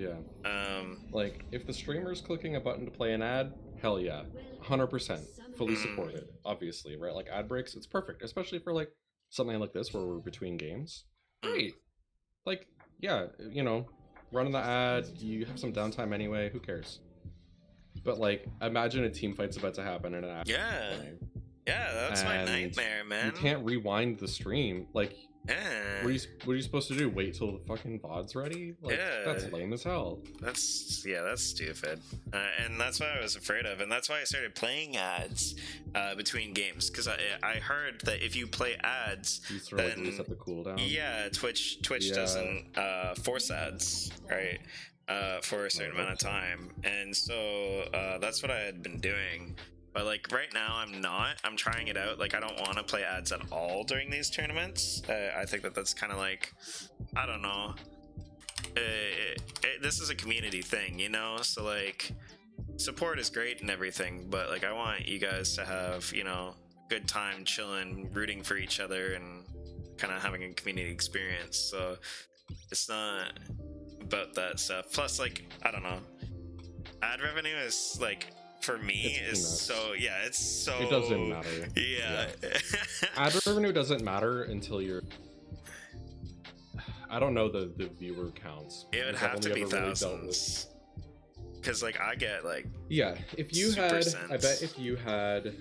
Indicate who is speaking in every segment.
Speaker 1: Yeah.
Speaker 2: Um,
Speaker 1: Like, if the streamer's clicking a button to play an ad, hell yeah, 100%, fully support it. Obviously, right? Like ad breaks, it's perfect, especially for like something like this where we're between games. Great. Like, yeah, you know, running the ad, you have some downtime anyway. Who cares? But like, imagine a team fight's about to happen and an ad
Speaker 2: yeah,
Speaker 1: playing.
Speaker 2: yeah, that's my
Speaker 1: And
Speaker 2: nightmare, man.
Speaker 1: You can't rewind the stream. Like,
Speaker 2: Yeah.
Speaker 1: what are you supposed to do? Wait till the fucking VOD's ready? Like,
Speaker 2: Yeah.
Speaker 1: that's lame as hell.
Speaker 2: That's stupid, and that's what I was afraid of, and that's why I started playing ads between games, because I heard that if you play ads,
Speaker 1: You sort of
Speaker 2: then
Speaker 1: like reset the cooldown.
Speaker 2: yeah, Twitch
Speaker 1: Yeah.
Speaker 2: doesn't force ads, right, for a certain amount of time, and so that's what I had been doing. But like right now, I'm trying it out. Like I don't want to play ads at all during these tournaments. I think that's kind of like, I don't know. This is a community thing, you know, so like support is great and everything, but like I want you guys to have, you know, good time chilling, rooting for each other, and kind of having a community experience. So it's not about that stuff. Plus, like, I don't know, ad revenue is like, for me, is so, yeah, it's so,
Speaker 1: it doesn't matter.
Speaker 2: Yeah.
Speaker 1: Ad revenue doesn't matter until you're, I don't know the viewer counts.
Speaker 2: It would have to be thousands. Because like I get like,
Speaker 1: yeah, if you had,
Speaker 2: cents.
Speaker 1: I bet if you had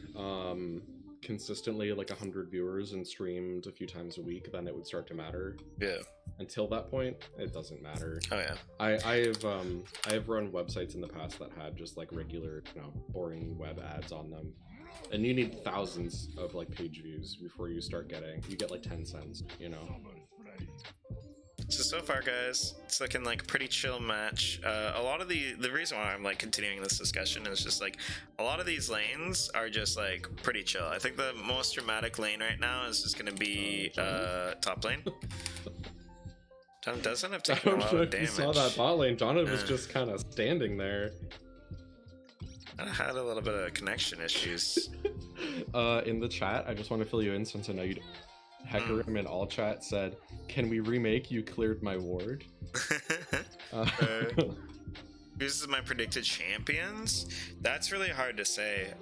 Speaker 1: consistently like 100 viewers and streamed a few times a week, then it would start to matter.
Speaker 2: Yeah.
Speaker 1: Until that point, it doesn't matter.
Speaker 2: Oh yeah.
Speaker 1: I have run websites in the past that had just like regular, you know, boring web ads on them, and you need thousands of like page views before you start getting, you get like 10 cents, you know.
Speaker 2: So far, guys, it's looking like a pretty chill match. A lot of the reason why I'm like continuing this discussion is just like a lot of these lanes are just like pretty chill. I think the most dramatic lane right now is just gonna be top lane. John doesn't have taken a lot of damage.
Speaker 1: You saw that bot lane. Jonathan was just kind of standing there.
Speaker 2: I had a little bit of connection issues.
Speaker 1: In the chat, I just want to fill you in since I know you don't. Hecarim in all chat said, "Can we remake You Cleared My Ward?"
Speaker 2: This is my predicted champions. That's really hard to say.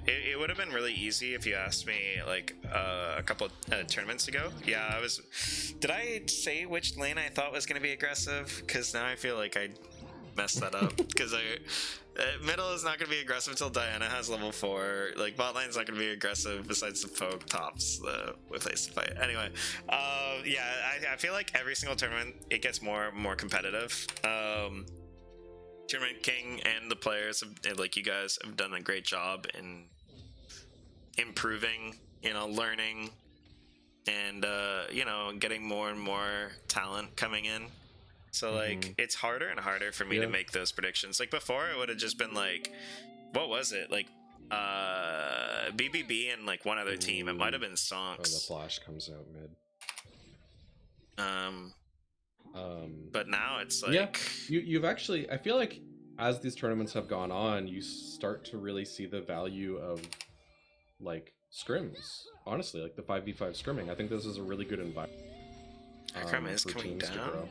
Speaker 2: It would have been really easy if you asked me like a couple tournaments ago. Yeah, I was. Did I say which lane I thought was going to be aggressive? Because now I feel like I messed that up. Because middle is not going to be aggressive until Diana has level 4. Like bot lane's not going to be aggressive besides the poke tops the place to fight. Anyway, yeah, I feel like every single tournament it gets more and more competitive. Tournament King and the players have, like, you guys have done a great job in improving, you know, learning, and you know, getting more and more talent coming in. So like it's harder and harder for me to make those predictions. Like before it would have just been like, what was it, like BBB and like one other team. It might have been Stonks.
Speaker 1: Oh, the flash comes out mid.
Speaker 2: But now it's like,
Speaker 1: yeah, you've actually, I feel like as these tournaments have gone on, you start to really see the value of like scrims. Honestly, like the 5v5 scrimming. I think this is a really good environment.
Speaker 2: Karma is coming down.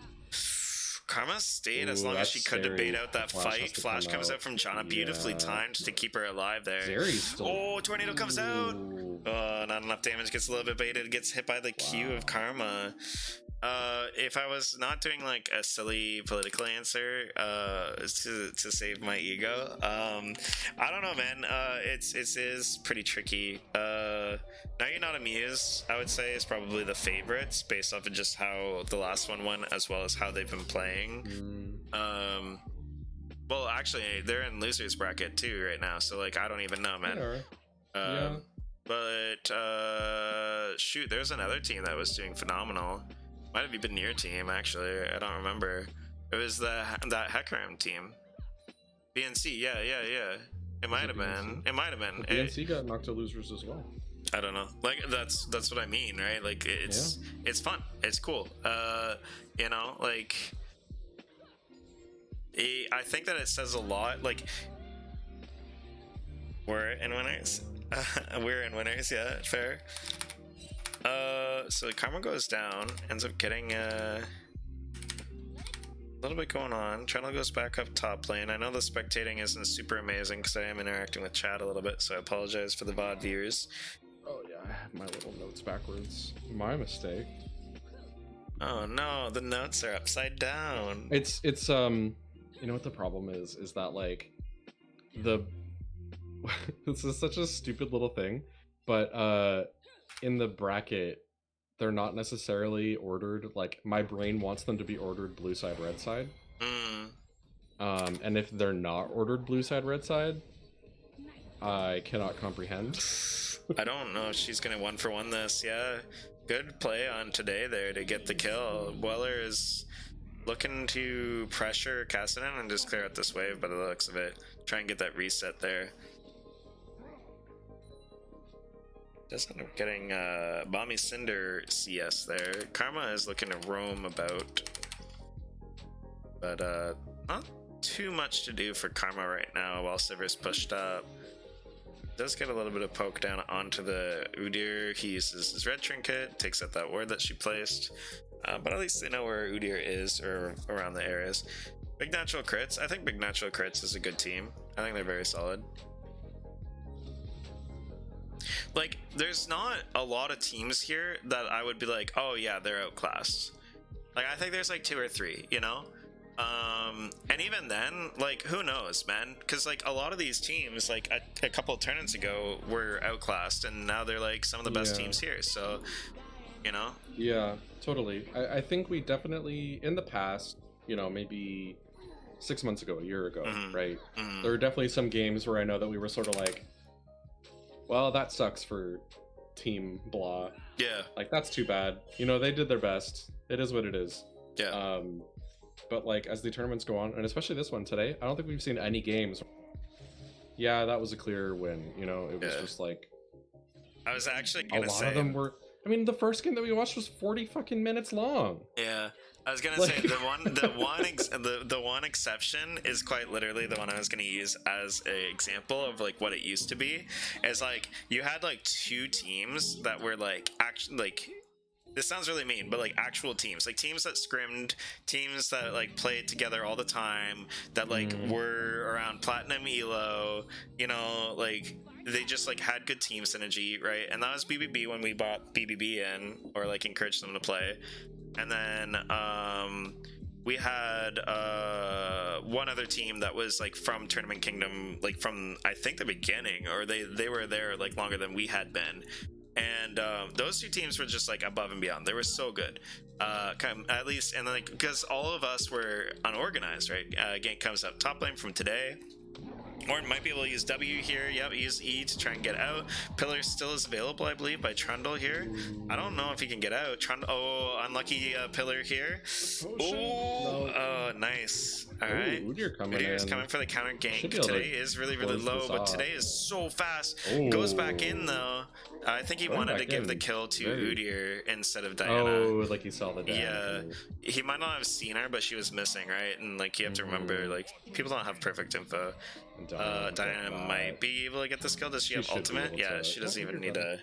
Speaker 2: Karma stayed as long as she could to bait out that fight. Flash comes out from Janna, beautifully timed to keep her alive there. Oh, tornado comes out. Oh, not enough damage. Gets a little bit baited. Gets hit by the Q of Karma. If I was not doing like a silly political answer to save my ego, I don't know, man. It is pretty tricky. Now You're Not Amused, I would say, is probably the favorites based off of just how the last one went, as well as how they've been playing. Well, actually, they're in losers bracket too right now, so like I don't even know, man. But shoot, there's another team that was doing phenomenal. Might have been your team, actually. I don't remember. It was that Hecarim team. BNC, yeah. It might have been. It might have been.
Speaker 1: BNC got knocked to losers as well.
Speaker 2: I don't know. Like that's what I mean, right? Like it's fun. It's cool. You know, like I think that it says a lot. Like we're in winners. We're in winners. Yeah, fair. So Karma goes down, ends up getting A little bit going on. Channel goes back up top lane. I know the spectating isn't super amazing because I am interacting with chat a little bit, so I apologize for the VOD viewers.
Speaker 1: Oh yeah, I have my little notes backwards. My mistake.
Speaker 2: Oh no, the notes are upside down.
Speaker 1: It's you know what the problem is that like this is such a stupid little thing, but in the bracket they're not necessarily ordered, like my brain wants them to be ordered blue side red side. And if they're not ordered blue side red side, I cannot comprehend.
Speaker 2: I don't know if she's gonna 1-for-1 this. Yeah, good play on today there to get the kill. Weller is looking to pressure Cassidy and just clear out this wave by the looks of it. Try and get that reset there. Does end up getting Bomby Cinder CS there. Karma is looking to roam about, but not too much to do for Karma right now while Sivir's pushed up. Does get a little bit of poke down onto the Udyr. He uses his red trinket, takes out that ward that she placed, but at least they know where Udyr is or around the areas. Big Natural Crits. I think Big Natural Crits is a good team. I think they're very solid. Like, there's not a lot of teams here that I would be like, oh yeah, they're outclassed. Like, I think there's like 2 or 3, you know? And even then, like, who knows, man? Because like a lot of these teams, like a couple of tournaments ago, were outclassed, and now they're like some of the best teams here. So, you know?
Speaker 1: Yeah, totally. I think we definitely, in the past, you know, maybe 6 months ago, a year ago, right? There were definitely some games where I know that we were sort of like, well, that sucks for team blah.
Speaker 2: Yeah.
Speaker 1: Like, that's too bad. You know, they did their best. It is what it is.
Speaker 2: Yeah.
Speaker 1: But like as the tournaments go on, and especially this one today, I don't think we've seen any games. Yeah, that was a clear win. You know, it was just like,
Speaker 2: I was actually gonna
Speaker 1: say a lot of them were. I mean, the first game that we watched was 40 fucking minutes long.
Speaker 2: Yeah, I was gonna say the one exception is quite literally the one I was gonna use as an example of like what it used to be. Is like you had like 2 teams that were like actually like. This sounds really mean, but like actual teams, like teams that scrimmed, teams that like played together all the time, that like were around platinum elo, you know, like they just like had good team synergy, right? And that was BBB when we bought BBB in, or like encouraged them to play. And then we had one other team that was like from Tournament Kingdom, like from I think the beginning, or they were there like longer than we had been. And those 2 teams were just like above and beyond. They were so good, at least. And like because all of us were unorganized, right? Gank comes up top lane from today. Ornn might be able to use W here. Yep, use E to try and get out. Pillar still is available, I believe, by Trundle here. I don't know if he can get out. Trundle, oh, unlucky Pillar here. Oh, nice. All right. Udyr's coming for the counter gank. Today is really, really low, but today is so fast. Goes back in, though. I think he wanted to give the kill to Udyr instead of Diana.
Speaker 1: Oh, like he saw the
Speaker 2: Diana. Yeah. He might not have seen her, but she was missing, right? And like you have to remember, like, people don't have perfect info. Diana might be able to get this kill. Does she have ultimate? Yeah, she doesn't even need a...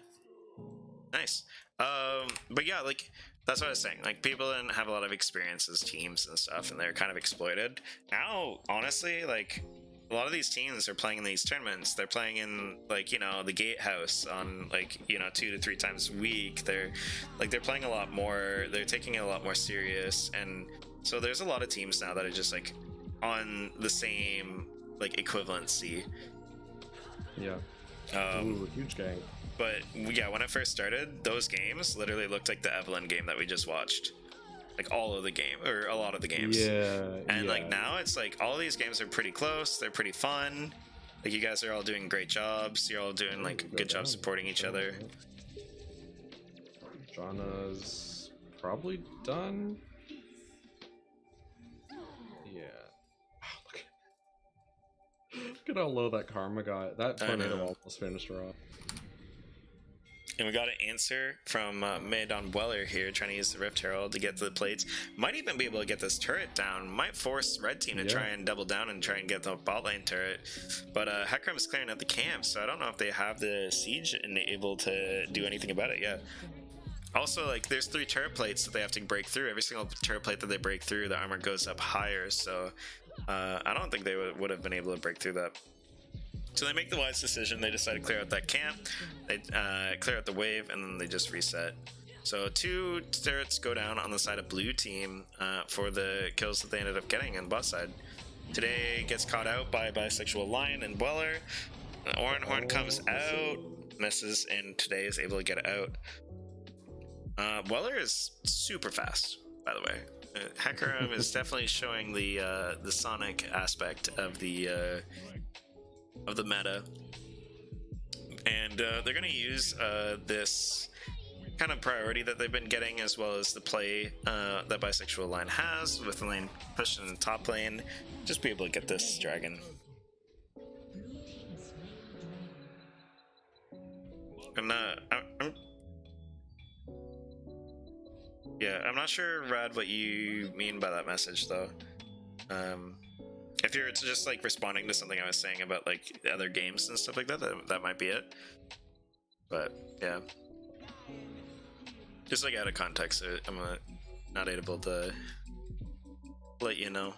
Speaker 2: Nice. But yeah, like, that's what I was saying. Like, people didn't have a lot of experience as teams and stuff, and they're kind of exploited. Now, honestly, like, a lot of these teams are playing in these tournaments. They're playing in, like, you know, the Gatehouse on, like, you know, 2 to 3 times a week. They're playing a lot more. They're taking it a lot more serious. And so there's a lot of teams now that are just, like, on the same, like, equivalency.
Speaker 1: Yeah. Huge gang.
Speaker 2: But, yeah, when it first started, those games literally looked like the Evelyn game that we just watched. Like all of the game, or a lot of the games.
Speaker 1: Yeah.
Speaker 2: And like now it's like all these games are pretty close. They're pretty fun. Like you guys are all doing great jobs. You're all doing like good job supporting each other.
Speaker 1: Jana's probably done. Yeah. Wow, look at how low that Karma got. That tornado almost finished her off.
Speaker 2: And we got an answer from Mid on Weller here, trying to use the Rift Herald to get to the plates. Might even be able to get this turret down. Might force Red Team to try and double down and try and get the bot lane turret. But Hecarim is clearing out the camp, so I don't know if they have the siege and able to do anything about it yet. Also, like, there's 3 turret plates that they have to break through. Every single turret plate that they break through, the armor goes up higher. So I don't think they would have been able to break through that. So they make the wise decision. They decide to clear out that camp. They clear out the wave, and then they just reset. So 2 turrets go down on the side of blue team for the kills that they ended up getting on the bot side. Today gets caught out by Bisexual Lion and Dweller. Oranhorn comes out, misses, and Today is able to get it out. Weller is super fast, by the way. Hecarim is definitely showing the Sonic aspect of the meta, and they're going to use this kind of priority that they've been getting, as well as the play that Bisexual Line has with the lane pushing in the top lane. Just be able to get this dragon. And I'm not sure, Rad, what you mean by that message, though. If you're just like responding to something I was saying about like other games and stuff like that, that might be it. But yeah, just like out of context, I'm not able to let you know.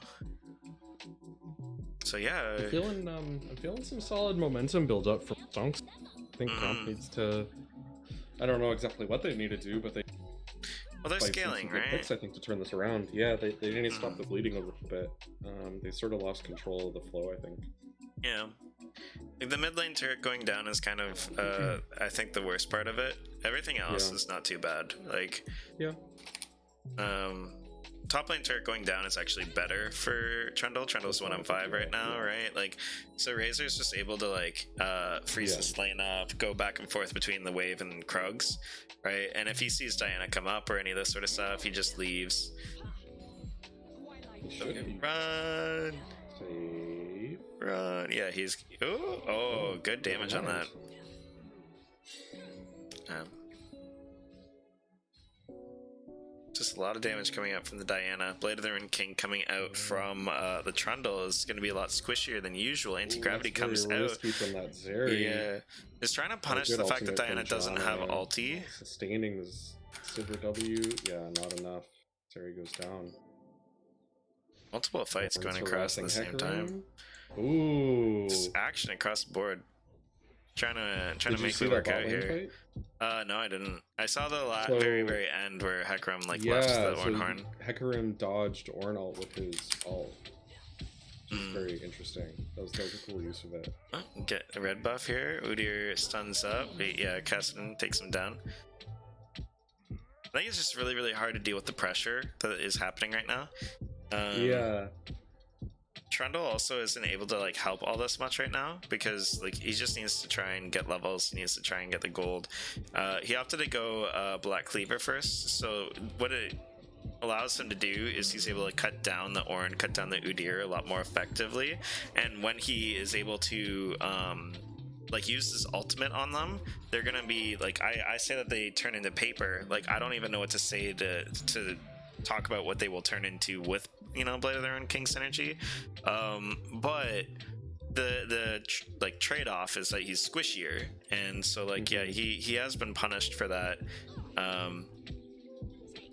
Speaker 2: So yeah,
Speaker 1: I'm feeling some solid momentum build up from Stonks. I think Gromp needs to. I don't know exactly what they need to do, but
Speaker 2: they're scaling, right?
Speaker 1: Picks, I think, to turn this around. Yeah, they need to stop the bleeding a little bit. They sort of lost control of the flow, I think.
Speaker 2: Yeah. The mid lane turret going down is kind of, I think, the worst part of it. Everything else is not too bad. Like,
Speaker 1: yeah.
Speaker 2: Top lane turret going down is actually better for Trundle. Trundle's 1 on 5 right now, right? Like, so Razor's just able to like freeze this lane up, go back and forth between the wave and Krugs, right? And if he sees Diana come up or any of this sort of stuff, he just leaves. Run!
Speaker 1: Save.
Speaker 2: Run! Yeah, he's oh, good damage on that. Just a lot of damage coming out from the Diana. Blade of the Ruined King coming out from the Trundle is going to be a lot squishier than usual. Anti-gravity comes out.
Speaker 1: From that Zeri.
Speaker 2: Yeah. It's trying to punish the fact that Diana doesn't have ulti.
Speaker 1: Sustaining this Silver W. Yeah, not enough. Zeri goes down.
Speaker 2: Multiple fights going across at the same time.
Speaker 1: Ooh.
Speaker 2: Just action across the board. Trying to make it work out here. No, I didn't. I saw the very end where Hecarim left the Ornhorn.
Speaker 1: Hecarim dodged Ornn ult with his ult. Which is very interesting. That was a cool use of it.
Speaker 2: Oh, get a red buff here. Udyr stuns up. Yeah, Kassadin takes him down. I think it's just really, really hard to deal with the pressure that is happening right now.
Speaker 1: Yeah.
Speaker 2: Trundle also isn't able to like help all this much right now because like he just needs to try and get levels. He needs to try and get the gold. He opted to go Black Cleaver first. So what it allows him to do is he's able to cut down the Ornn, cut down the Udyr a lot more effectively. And when he is able to like use his ultimate on them, they're gonna be like I say that they turn into paper. Like I don't even know what to say to talk about what they will turn into with, you know, Blade of the Ruined King synergy. But the like trade-off is that he's squishier, and so like yeah, he has been punished for that.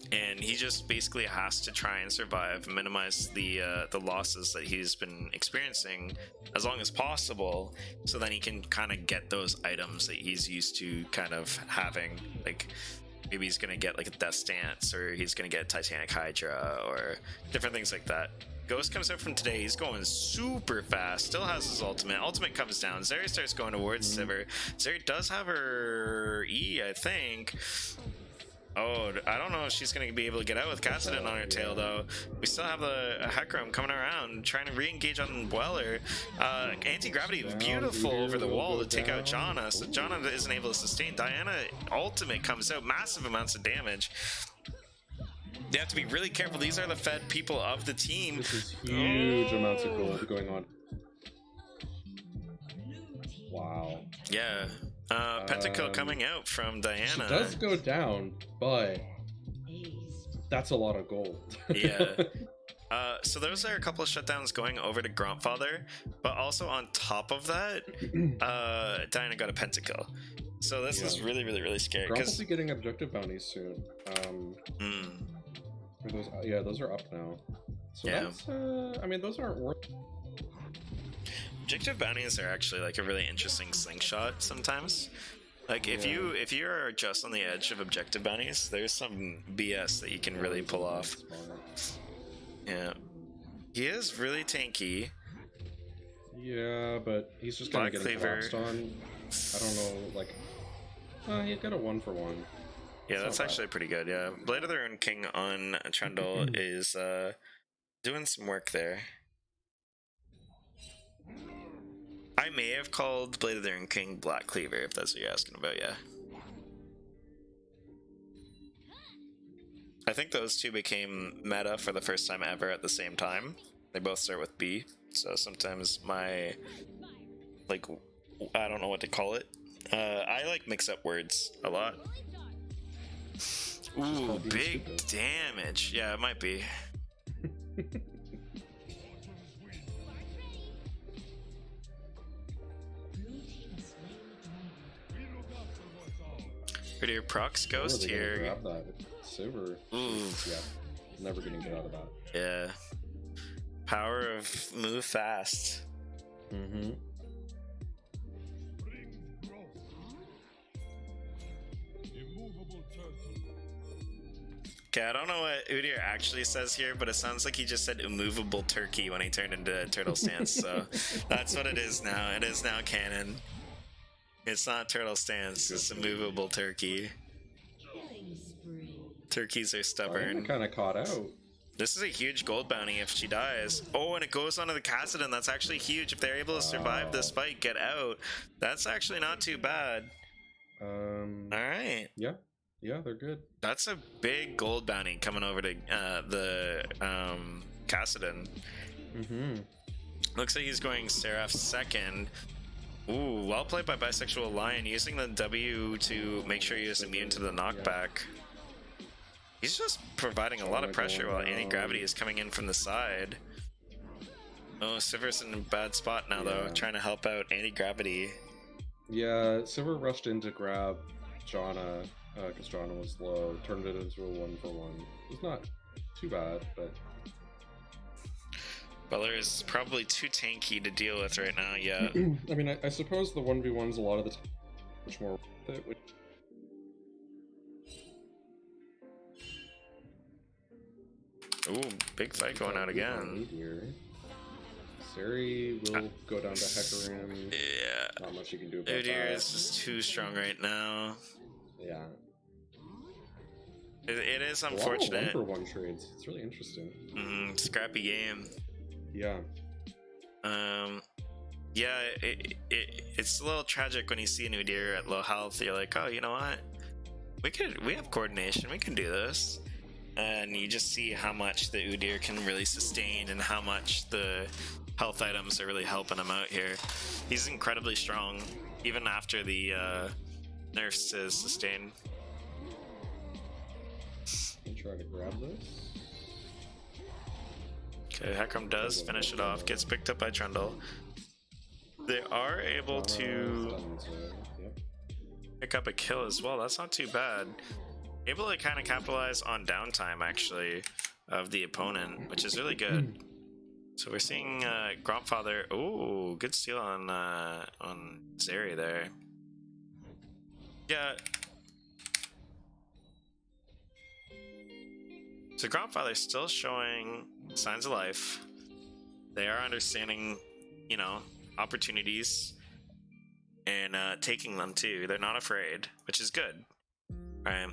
Speaker 2: And he just basically has to try and survive, minimize the losses that he's been experiencing as long as possible, so then he can kind of get those items that he's used to kind of having. Like maybe he's gonna get like a Death Stance, or he's gonna get Titanic Hydra, or different things like that. Ghost comes out from Today. He's going super fast. Still has his ultimate. Ultimate comes down. Zeri starts going towards Sivir. Zeri does have her E, I think. Oh, I don't know if she's going to be able to get out with Kassadin on her tail, though. We still have the Hecarim coming around, trying to re-engage on Dweller. Anti-gravity beautiful over the wall to take out Janna, so Janna isn't able to sustain. Diana ultimate comes out, massive amounts of damage. They have to be really careful. These are the fed people of the team.
Speaker 1: This is huge amounts of gold going on. Wow.
Speaker 2: Yeah. Pentakill coming out from Diana.
Speaker 1: She does go down, but that's a lot of gold.
Speaker 2: Yeah. So those are a couple of shutdowns going over to Grompfather, but also on top of that, Diana got a pentakill. So this is really, really, really scary.
Speaker 1: Gromp will be getting objective bounties soon. Are those, yeah, those are up now. So that's, I mean, those aren't worth.
Speaker 2: Objective bounties are actually like a really interesting slingshot sometimes. Like if you're just on the edge of objective bounties, there's some BS that you can really pull off. Yeah, he is really tanky.
Speaker 1: Yeah, but he's just gonna get collapsed on. I don't know, like, he got a 1-for-1.
Speaker 2: Yeah, that's actually pretty good. Yeah, Blade of the Rune King on Trundle is doing some work there. I may have called Blade of the Rune King Black Cleaver, if that's what you're asking about, yeah. I think those two became meta for the first time ever at the same time. They both start with B, so sometimes my, like, I don't know what to call it. I like mix up words a lot. Ooh, big damage. Yeah, it might be. Pretty procs ghost here.
Speaker 1: Grab that. Silver. Yeah, never gonna get out of that.
Speaker 2: Yeah. Power of move fast. Okay, I don't know what Udyr actually says here, but it sounds like he just said immovable turkey when he turned into turtle stance, so that's what it is now. It is now canon. It's not turtle stance, it's immovable turkey. Turkeys are stubborn.
Speaker 1: Kind of caught out.
Speaker 2: This is a huge gold bounty if she dies. Oh, and it goes onto the Kassadin. That's actually huge. If they're able to survive this fight, get out. That's actually not too bad. Alright.
Speaker 1: Yeah. Yeah, they're good.
Speaker 2: That's a big gold bounty coming over to the Kassadin. Looks like he's going Seraph second. Ooh, well played by Bisexual Lion, using the W to make sure he is immune to the knockback. He's just providing a lot of pressure while anti-gravity is coming in from the side. Oh, Siver's in a bad spot now though, trying to help out anti-gravity.
Speaker 1: Yeah, Siver rushed in to grab Janna, because Janna was low, turned it into a 1-for-1. It's not too bad, but...
Speaker 2: Butler is probably too tanky to deal with right now, yeah.
Speaker 1: I mean, I suppose the 1v1's a lot of the time much more worth it.
Speaker 2: Ooh, big fight going out again.
Speaker 1: Sari will go down to Hecarim.
Speaker 2: Yeah.
Speaker 1: Not much you can do about
Speaker 2: Udyr is just too strong right now.
Speaker 1: Yeah.
Speaker 2: It is unfortunate.
Speaker 1: A lot of 1-for-1 trades. It's really interesting.
Speaker 2: Scrappy game.
Speaker 1: Yeah.
Speaker 2: Yeah, it's a little tragic when you see an Udyr at low health. You're like, oh, you know what? We have coordination. We can do this. And you just see how much the Udyr can really sustain and how much the health items are really helping him out here. He's incredibly strong, even after the nerfs to sustain.
Speaker 1: Try to grab this.
Speaker 2: Okay, Hecarim does finish it off, gets picked up by Trundle. They are able to pick up a kill as well. That's not too bad. Able to kind of capitalize on downtime, actually, of the opponent, which is really good. So we're seeing Grompfather. Ooh, good steal on Zeri there. Yeah. So Grompfather's still showing signs of life. They are understanding, you know, opportunities and taking them too. They're not afraid, which is good. Right.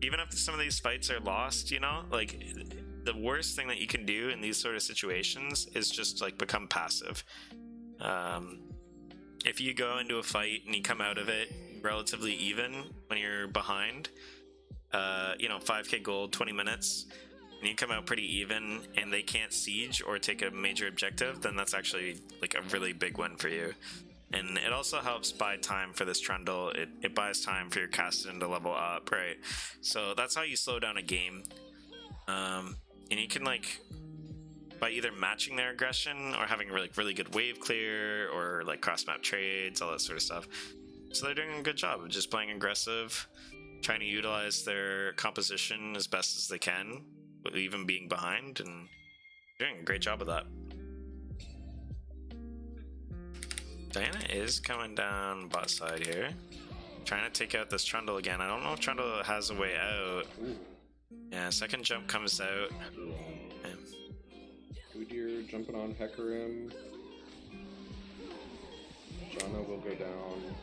Speaker 2: Even if some of these fights are lost, you know, like the worst thing that you can do in these sort of situations is just like become passive. If you go into a fight and you come out of it relatively even when you're behind, you know, 5k gold, 20 minutes, and you come out pretty even and they can't siege or take a major objective, then that's actually like a really big win for you. And it also helps buy time for this Trundle. It buys time for your Kassadin to level up, right? So that's how you slow down a game. And you can, like, by either matching their aggression or having really good wave clear or like cross map trades, all that sort of stuff, So they're doing a good job of just playing aggressive, trying to utilize their composition as best as they can, even being behind, and doing a great job of that. Diana is coming down bot side here, trying to take out this Trundle again. I don't know if Trundle has a way out. Yeah, second jump comes out.
Speaker 1: Udyr jumping on Hecarim. Janna will go down.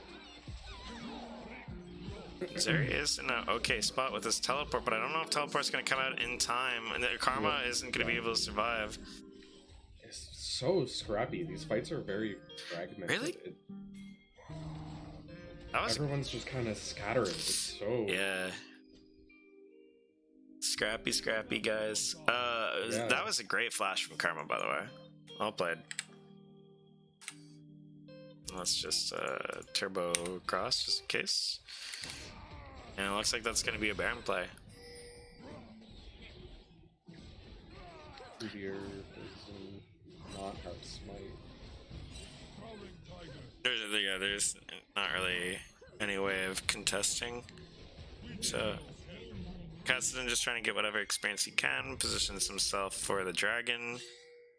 Speaker 2: Zeri is in an okay spot with his teleport, but I don't know if teleport's going to come out in time, and Karma isn't going to be able to survive.
Speaker 1: It's so scrappy. These fights are very fragmented.
Speaker 2: Really?
Speaker 1: Everyone's just kind of scattering. It's so...
Speaker 2: Yeah. Scrappy, guys. That was a great flash from Karma, by the way. Well played. Let's just turbo cross, just in case. And it looks like that's going to be a Baron play.
Speaker 1: Udyr does not have smite.
Speaker 2: There's not really any way of contesting. So Kassadin just trying to get whatever experience he can, positions himself for the dragon,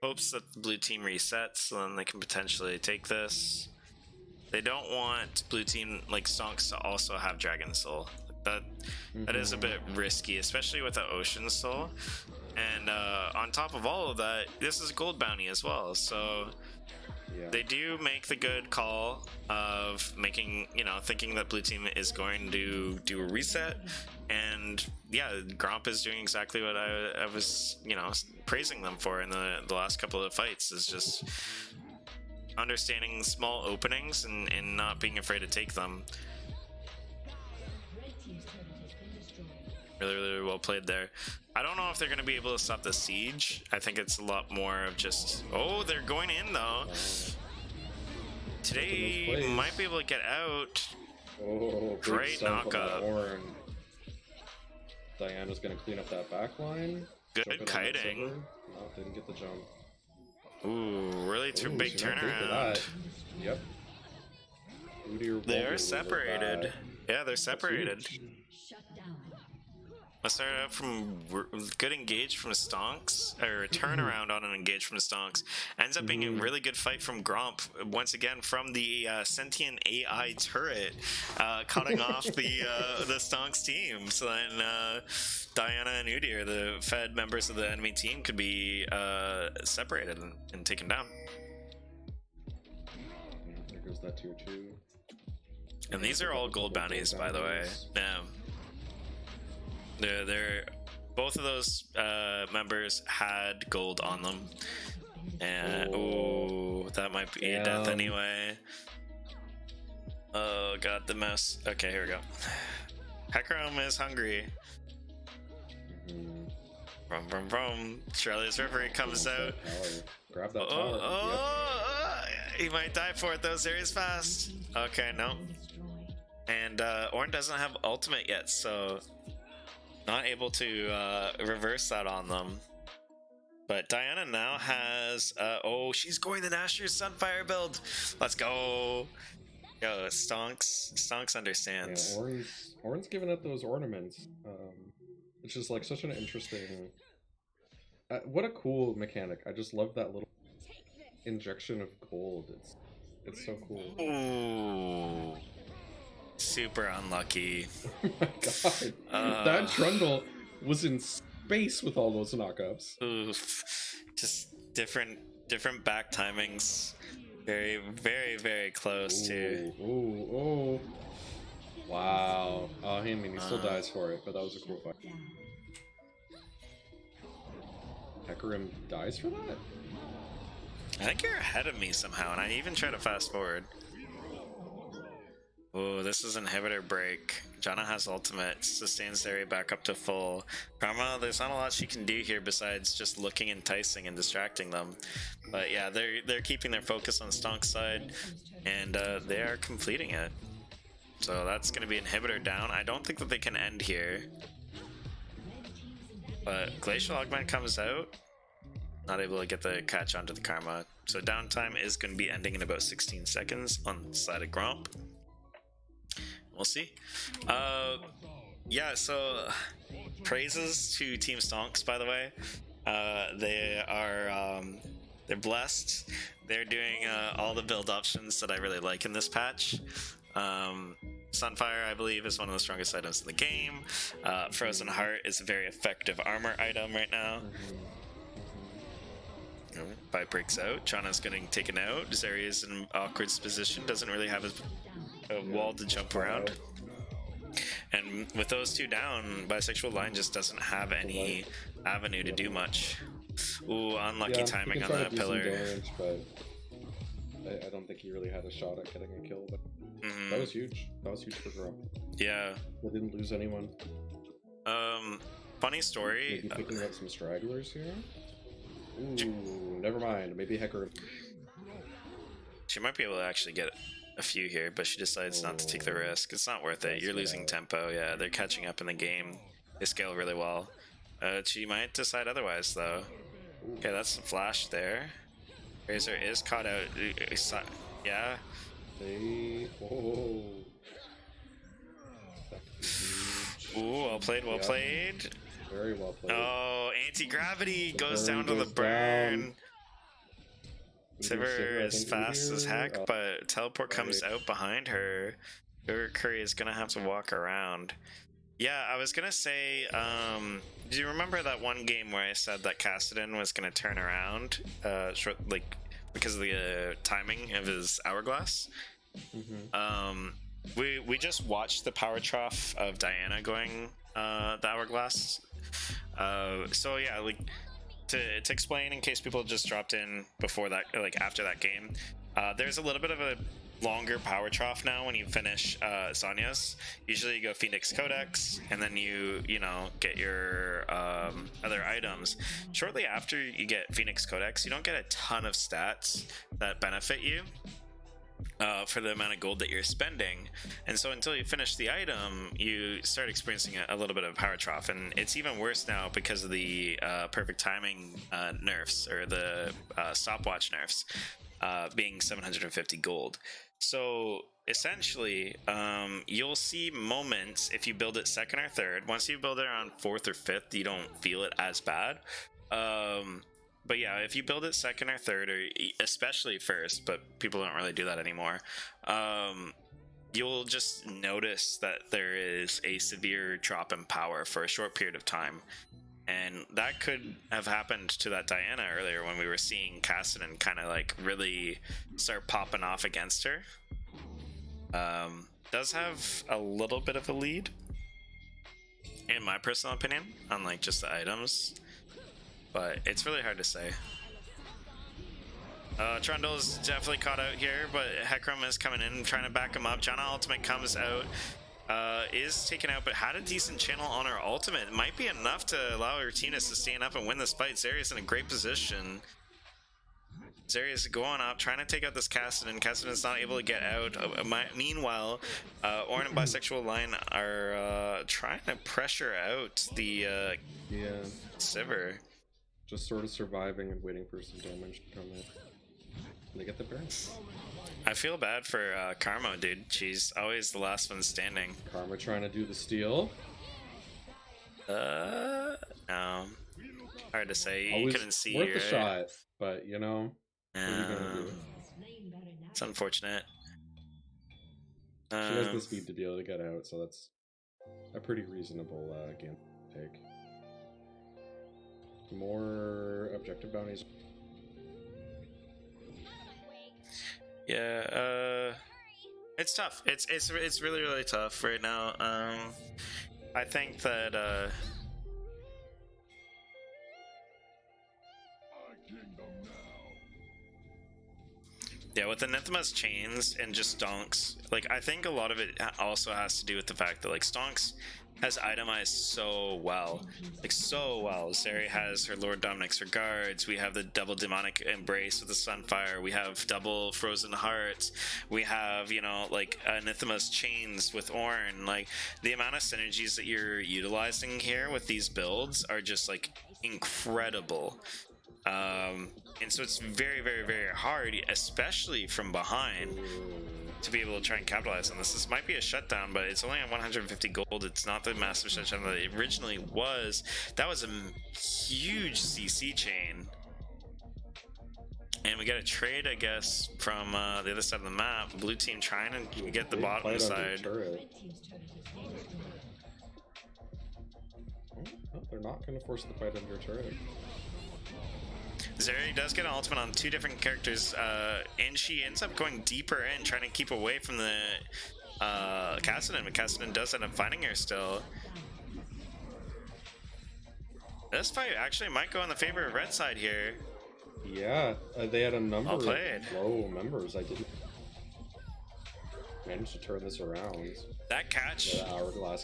Speaker 2: hopes that the blue team resets, so then they can potentially take this. They don't want blue team like Stonks to also have Dragon Soul. That is a bit risky, especially with the Ocean Soul. And on top of all of that, this is gold bounty as well. So they do make the good call of making, thinking that blue team is going to do a reset. And yeah, Gromp is doing exactly what I was, praising them for in the last couple of fights, is just understanding small openings and not being afraid to take them. Really, really well played there. I don't know if they're going to be able to stop the siege. I think it's a lot more of just... Oh, they're going in, though. Today might be able to get out.
Speaker 1: Oh,
Speaker 2: great knockup.
Speaker 1: Diana's going to clean up that back line.
Speaker 2: Good kiting.
Speaker 1: No, didn't get the jump.
Speaker 2: Ooh, really big turnaround.
Speaker 1: Yep.
Speaker 2: They're separated. Yeah, they're separated. Let's start out from good engage from Stonks, or a turnaround on an engage from Stonks. Ends up being a really good fight from Gromp, once again from the sentient AI turret, cutting off the Stonks team. So then Diana and Udyr, the fed members of the enemy team, could be separated and taken down.
Speaker 1: There goes that tier 2.
Speaker 2: And these are all gold bounties, by the way. Yeah. They're both of those members had gold on them, and that might be a death anyway. Oh god, the mouse. Okay, here we go. Hecarim is hungry. Brum. Australia's referee comes out.
Speaker 1: Grab that tower.
Speaker 2: He might die for it though. Zeri's fast. Okay, no. And Ornn doesn't have ultimate yet, so not able to reverse that on them. But Diana now has she's going the Nashor's Sunfire build. Let's go. Yo, Stonks understands.
Speaker 1: Yeah, Ornn's giving up those ornaments. It's just like such an interesting what a cool mechanic. I just love that little injection of gold. It's so cool.
Speaker 2: Ooh. Super unlucky.
Speaker 1: Oh my god. That Trundle was in space with all those knockups.
Speaker 2: Oof. Just different back timings. Very, very, very close to.
Speaker 1: Ooh. Wow. Oh, he still dies for it, but that was a cool fight. Hecarim dies for that?
Speaker 2: I think you're ahead of me somehow, and I even try to fast forward. Oh, this is inhibitor break. Janna has ultimate, sustains Zeri back up to full. Karma, there's not a lot she can do here besides just looking enticing and distracting them. But yeah, they're keeping their focus on Stonk's side, and they are completing it. So that's going to be inhibitor down. I don't think that they can end here. But Glacial Augment comes out. Not able to get the catch onto the Karma. So downtime is going to be ending in about 16 seconds on the side of Gromp. we'll see. Yeah, so praises to Team Stonks, by the way. They are they're blessed. They're doing all the build options that I really like in this patch. Sunfire, I believe, is one of the strongest items in the game. Frozen Heart is a very effective armor item right now. Bite breaks out. Chana's getting taken out. Zeri is in an awkward position. Doesn't really have a wall to jump around. And with those two down, Bisexual Line just doesn't have any avenue to do much. Ooh, unlucky timing on that pillar.
Speaker 1: Damage, but I don't think he really had a shot at getting a kill. But that was huge. That was huge for Grump.
Speaker 2: Yeah.
Speaker 1: We didn't lose anyone.
Speaker 2: Funny story.
Speaker 1: Maybe picking up some stragglers here. Ooh, never mind. Maybe Hecker.
Speaker 2: She might be able to actually get a few here, but she decides not to take the risk. It's not worth it. You're losing tempo. Yeah, they're catching up in the game. They scale really well. She might decide otherwise, though. Okay, that's the flash there. Razor is caught out. Yeah. Ooh, well played, well played.
Speaker 1: Very well played.
Speaker 2: Oh, anti-gravity goes down to the burn. Sivir is fast as heck, but teleport comes out behind her. Curry is gonna have to walk around. Yeah, I was gonna say, do you remember that one game where I said that Kassadin was gonna turn around, because of the timing of his hourglass? We just watched the power trough of Diana going the hourglass. So yeah, like to explain in case people just dropped in before that, like after that game, there's a little bit of a longer power trough now when you finish Sonya's. Usually you go Phoenix Codex and then you get your other items. Shortly after you get Phoenix Codex, you don't get a ton of stats that benefit you for the amount of gold that you're spending, and so until you finish the item you start experiencing a little bit of power trough, and it's even worse now because of the perfect timing nerfs, or the stopwatch nerfs, being 750 gold. So essentially you'll see moments if you build it second or third. Once you build it around fourth or fifth, you don't feel it as bad. But yeah, if you build it second or third, or especially first, but people don't really do that anymore, you'll just notice that there is a severe drop in power for a short period of time. And that could have happened to that Diana earlier when we were seeing Kassadin kind of like really start popping off against her. Does have a little bit of a lead, in my personal opinion, on like just the items. But it's really hard to say. Trundle is definitely caught out here, but Hecarim is coming in, trying to back him up. Janna ultimate comes out, is taken out, but had a decent channel on her ultimate. It might be enough to allow Artinas to stand up and win this fight. Zeri's in a great position. Zeri is going up, trying to take out this Kassadin. Kassadin is not able to get out. Meanwhile, Ornn and Bisexual Line are trying to pressure out the Sivir.
Speaker 1: Just sort of surviving and waiting for some damage to come in. They get the burn.
Speaker 2: I feel bad for Karma, dude. She's always the last one standing.
Speaker 1: Karma trying to do the steal.
Speaker 2: No. Hard to say.
Speaker 1: Always
Speaker 2: you couldn't see
Speaker 1: worth a shot, but what are you gonna do?
Speaker 2: It's unfortunate.
Speaker 1: She has the speed to be able to get out, so that's a pretty reasonable game to take. More objective bounties.
Speaker 2: Yeah, it's tough. It's really, really tough right now. I think that yeah, with Anathema's chains and just Stonks, like I think a lot of it also has to do with the fact that like Stonks has itemized so well, like so well. Zeri has her Lord Dominic's Regards. We have the double demonic embrace with the Sunfire. We have double frozen hearts. We have, like Anathema's chains with Ornn. Like the amount of synergies that you're utilizing here with these builds are just like incredible. And so it's very, very, very hard, especially from behind. to be able to try and capitalize on this. This might be a shutdown, but it's only at 150 gold. It's not the massive shutdown that it originally was. That was a huge CC chain. And we got a trade, I guess, from the other side of the map. Blue team trying to get the bottom side.
Speaker 1: Oh, they're not going to force the fight under turret.
Speaker 2: Zeri does get an ultimate on 2 different characters, and she ends up going deeper in, trying to keep away from the Kassadin, but Kassadin does end up finding her still. This fight actually might go in the favor of red side here.
Speaker 1: Yeah, they had a number of low members. I didn't manage to turn this around.
Speaker 2: That catch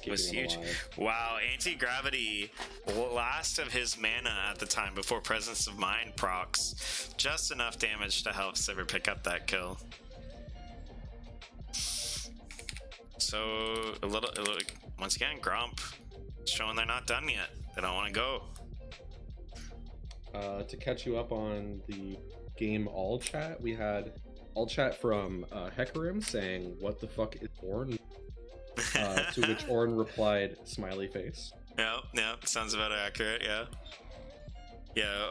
Speaker 2: was huge. Wow, anti-gravity, last of his mana at the time before Presence of Mind procs. Just enough damage to help Sivir pick up that kill. So, a little once again, Gromp showing they're not done yet. They don't want to go.
Speaker 1: To catch you up on the game all chat, we had all chat from Hecarim saying, "What the fuck is Ornn?" To which Ornn replied, "Smiley face."
Speaker 2: Yeah, sounds about accurate. Yeah.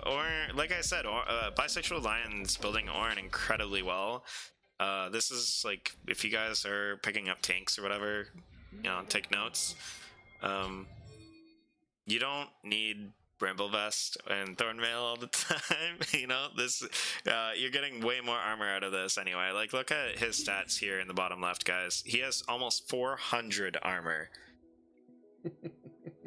Speaker 2: Ornn, like I said, Bisexual Lion's building Ornn incredibly well. This is like, if you guys are picking up tanks or whatever, you know, take notes. You don't need Bramblevest and Thornmail all the time. You know, this you're getting way more armor out of this anyway. Like, look at his stats here in the bottom left, guys. He has almost 400 armor.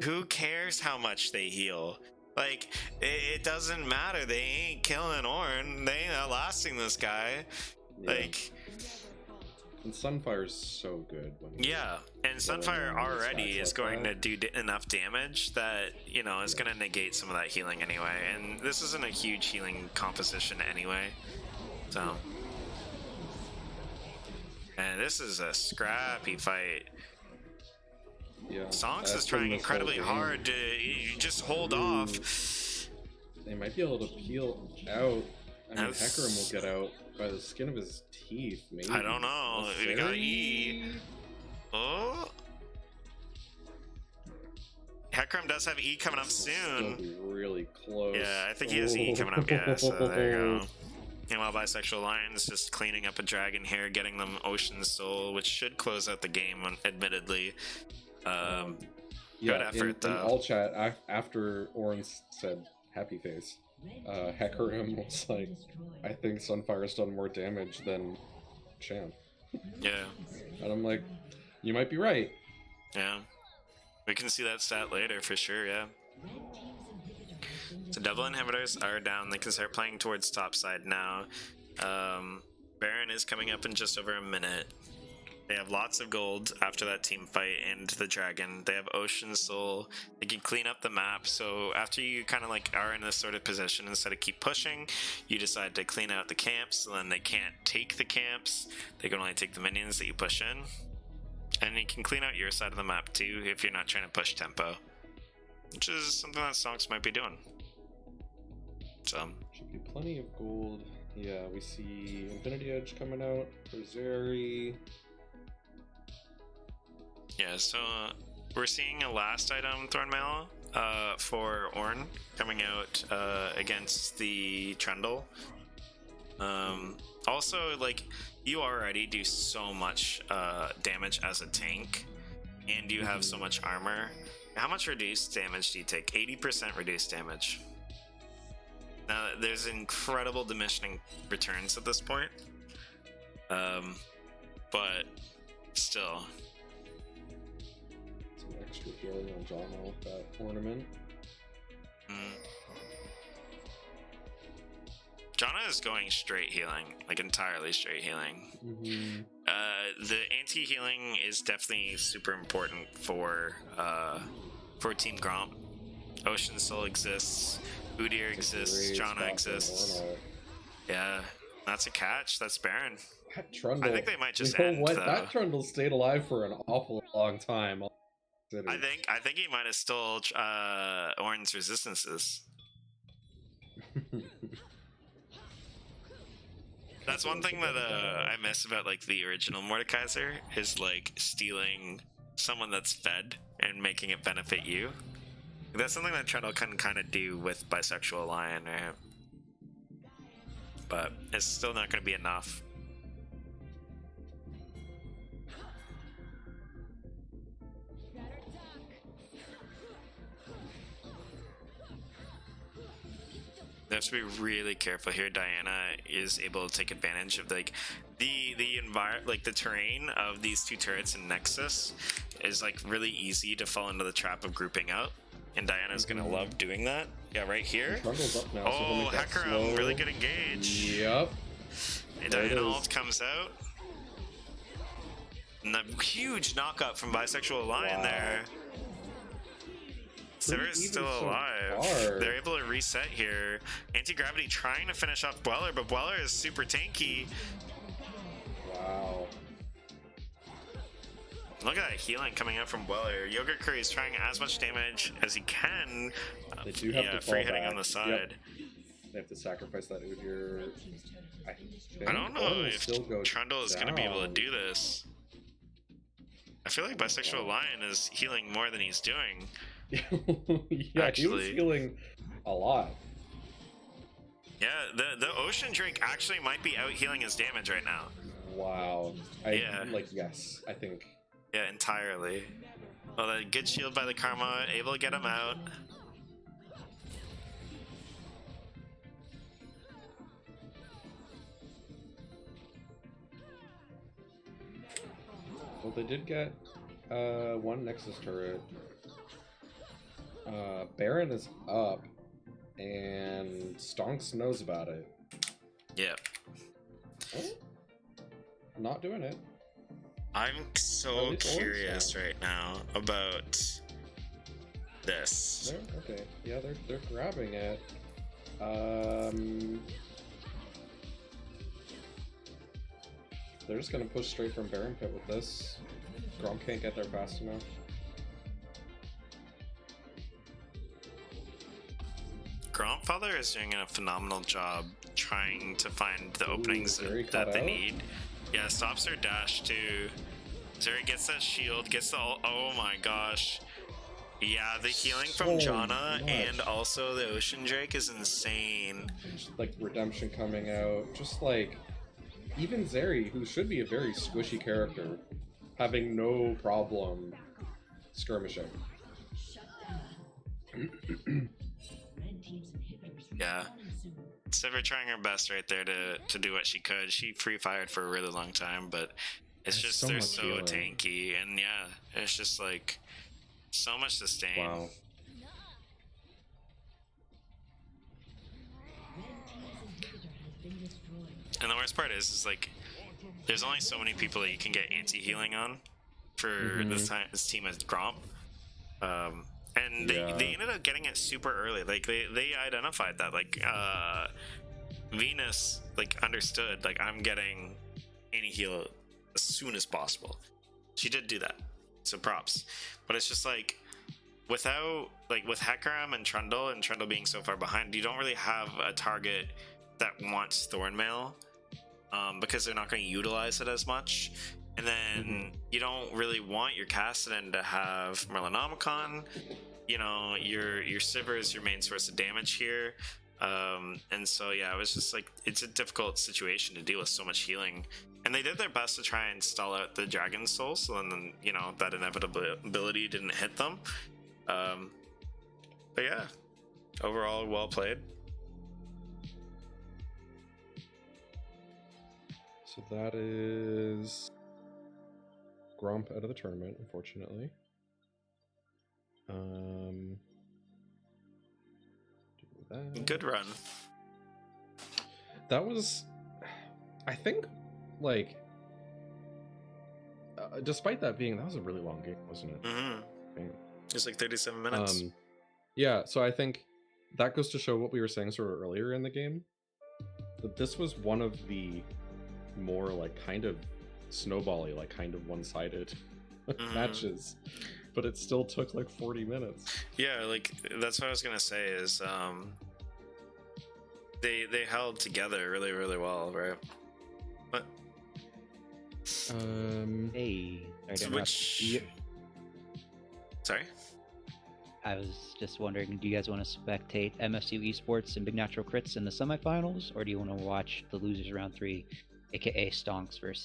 Speaker 2: Who cares how much they heal? Like, it doesn't matter. They ain't killing Ornn. They ain't outlasting this guy. Yeah. Like,
Speaker 1: and Sunfire's so good.
Speaker 2: Yeah, and Sunfire already is going to do enough damage that, you know, it's going to negate some of that healing anyway. And this isn't a huge healing composition anyway. So, and this is a scrappy fight.
Speaker 1: Yeah,
Speaker 2: Stonks is trying incredibly hard to just hold off.
Speaker 1: They might be able to peel out. I mean, Hecarim will get out by the skin of his teeth, maybe.
Speaker 2: I don't know. We got E. Oh. Hecarim does have E coming up soon.
Speaker 1: Be really close.
Speaker 2: Yeah, I think he has E coming up. Yeah, so there you go. Meanwhile, Bisexual Lion's just cleaning up a dragon here, getting them Ocean Soul, which should close out the game, admittedly. Good effort, though.
Speaker 1: In all chat, after Ornn said happy face, Hecarim was like, I think Sunfire's done more damage than Champ.
Speaker 2: Yeah.
Speaker 1: And I'm like, you might be right.
Speaker 2: Yeah. We can see that stat later for sure, yeah. So double inhibitors are down. They can start playing towards top side now. Baron is coming up in just over a minute. They have lots of gold after that team fight and the dragon. They have Ocean Soul. They can clean up the map. So after you kind of like are in this sort of position, instead of keep pushing, you decide to clean out the camps. So then they can't take the camps. They can only take the minions that you push in. And you can clean out your side of the map too if you're not trying to push tempo, which is something that Stonks might be doing. So
Speaker 1: should be plenty of gold. Yeah, we see Infinity Edge coming out for Zeri.
Speaker 2: Yeah, so we're seeing a last item Thornmail for Ornn coming out against the Trundle. Also, like, you already do so much damage as a tank, and you have so much armor. How much reduced damage do you take? 80% reduced damage. Now, there's incredible diminishing returns at this point, but still.
Speaker 1: Extra healing on Jana with that ornament.
Speaker 2: Jana is going straight healing, like entirely straight healing. The anti-healing is definitely super important for Team Gromp. Ocean Soul exists, Udyr exists, Jana exists. Yeah, that's a catch. That's Baron.
Speaker 1: That Trundle,
Speaker 2: I think they might just end.
Speaker 1: What? That Trundle stayed alive for an awful long time.
Speaker 2: I think he might have stole Ornn's resistances. That's one thing that I miss about like the original Mordekaiser is like stealing someone that's fed and making it benefit you. That's something that Trundle can kind of do with Bisexual Lion, right? But it's still not going to be enough. They have to be really careful here. Diana is able to take advantage of like the terrain of these two turrets in Nexus is like really easy to fall into the trap of grouping out, and Diana's gonna love doing that. Yeah, right here.
Speaker 1: Up now,
Speaker 2: oh, so Hacker really good engage.
Speaker 1: Yep.
Speaker 2: And Diana ult comes out. And a huge knockup from Bisexual Lion there. Sever's still alive. They're able to reset here. Anti-Gravity trying to finish off Bweller, but Bweller is super tanky.
Speaker 1: Wow.
Speaker 2: Look at that healing coming out from Bweller. Yogurt Curry is trying as much damage as he can.
Speaker 1: They do have to
Speaker 2: free hitting on the side.
Speaker 1: Yep. They have to sacrifice that out here.
Speaker 2: I don't know if Trundle is going to be able to do this. I feel like Bisexual Lion is healing more than he's doing.
Speaker 1: Yeah, actually, he was healing a lot.
Speaker 2: Yeah, the Ocean Drake actually might be out healing his damage right now.
Speaker 1: Wow. Yes, I think.
Speaker 2: Yeah, entirely. Well, that good shield by the Karma, able to get him out.
Speaker 1: Well, they did get one Nexus turret. Baron is up, and Stonks knows about it.
Speaker 2: Yeah.
Speaker 1: Oh, not doing it.
Speaker 2: I'm so curious right now about this.
Speaker 1: Okay, yeah, they're grabbing it. They're just gonna push straight from Baron Pit with this. Grom can't get there fast enough.
Speaker 2: Grompfather is doing a phenomenal job trying to find the openings that they need. Yeah, stops her dash too. Zeri gets that shield, gets the ult. Oh my gosh. Yeah, the healing from Janna and also the Ocean Drake is insane.
Speaker 1: Like redemption coming out, just like even Zeri, who should be a very squishy character, having no problem skirmishing.
Speaker 2: Yeah. Sever trying her best right there to do what she could. She free fired for a really long time, but it's just so they're so tanky, and yeah, it's just like so much sustain.
Speaker 1: Wow.
Speaker 2: And the worst part is like there's only so many people that you can get anti-healing on for this team as Gromp. And they ended up getting it super early. Like they identified that. Like Venus like understood like I'm getting anti-heal as soon as possible. She did do that. So props. But it's just like without like with Hecarim and Trundle being so far behind, you don't really have a target that wants Thornmail. Because they're not going to utilize it as much. And then you don't really want your Kassadin to have Merlinomicon. You know, your Sivir is your main source of damage here. And so, yeah, it was just like, it's a difficult situation to deal with so much healing. And they did their best to try and stall out the Dragon Soul, so then, you know, that inevitability didn't hit them. But yeah, overall, well played.
Speaker 1: So that is Gromp out of the tournament, unfortunately.
Speaker 2: Good run.
Speaker 1: That was, I think, like, despite that was a really long game, wasn't it?
Speaker 2: Mm-hmm. It's like 37 minutes.
Speaker 1: Yeah, so I think that goes to show what we were saying sort of earlier in the game. That this was one of the more like kind of snowbally, like kind of one-sided matches, but it still took like 40 minutes.
Speaker 2: Yeah, like that's what I was gonna say is they held together really well, right? What?
Speaker 3: Hey.
Speaker 2: Sorry?
Speaker 3: I was just wondering, do you guys want to spectate MSU Esports and Big Natural Crits in the semifinals, or do you want to watch the losers round 3, aka Stonks versus